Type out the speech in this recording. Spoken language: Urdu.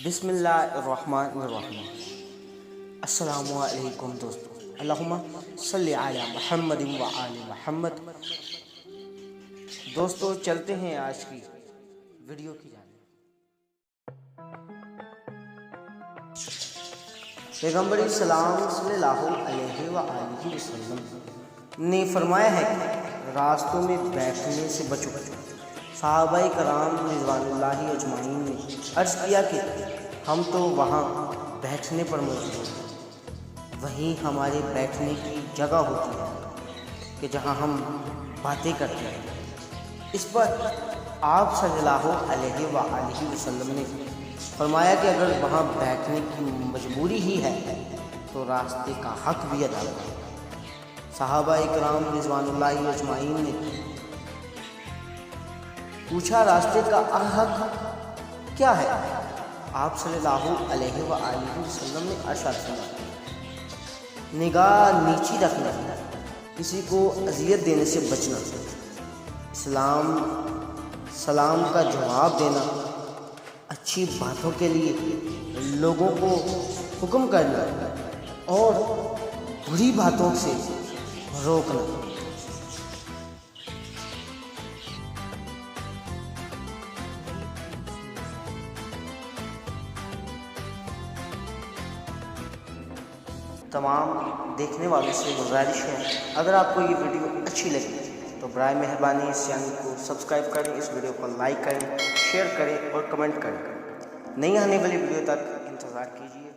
بسم اللہ الرحمن الرحیم۔ السلام علیکم دوستو، اللہم صلی علی محمد و آل محمد۔ دوستو چلتے ہیں آج کی ویڈیو کی جانب۔ پیغمبر اسلام صلی اللہ علیہ وآلہ وسلم نے فرمایا ہے کہ راستوں میں بیٹھنے سے بچو۔ صحابہ کرام رضوان اللہ اجمعین نے عرض کیا کہ ہم تو وہاں بیٹھنے پر موجود ہیں، وہیں ہمارے بیٹھنے کی جگہ ہوتی ہے کہ جہاں ہم باتیں کرتے ہیں۔ اس پر آپ صلی اللہ علیہ وآلہ وسلم نے فرمایا کہ اگر وہاں بیٹھنے کی مجبوری ہی ہے تو راستے کا حق بھی ادا کرو۔ صحابہ کرام رضوان اللہ اجمعین نے پوچھا راستے کا حق کیا ہے؟ آپ صلی اللہ علیہ وآلہ وسلم نے ارشاد فرمایا، نگاہ نیچی رکھنا، کسی کو اذیت دینے سے بچنا، سلام کا جواب دینا، اچھی باتوں کے لیے لوگوں کو حکم کرنا اور بری باتوں سے روکنا۔ تمام دیکھنے والوں سے گزارش ہے، اگر آپ کو یہ ویڈیو اچھی لگی تو برائے مہربانی اس چینل کو سبسکرائب کریں، اس ویڈیو کو لائک کریں، شیئر کریں اور کمنٹ کریں۔ نئی آنے والی ویڈیو تک انتظار کیجیے۔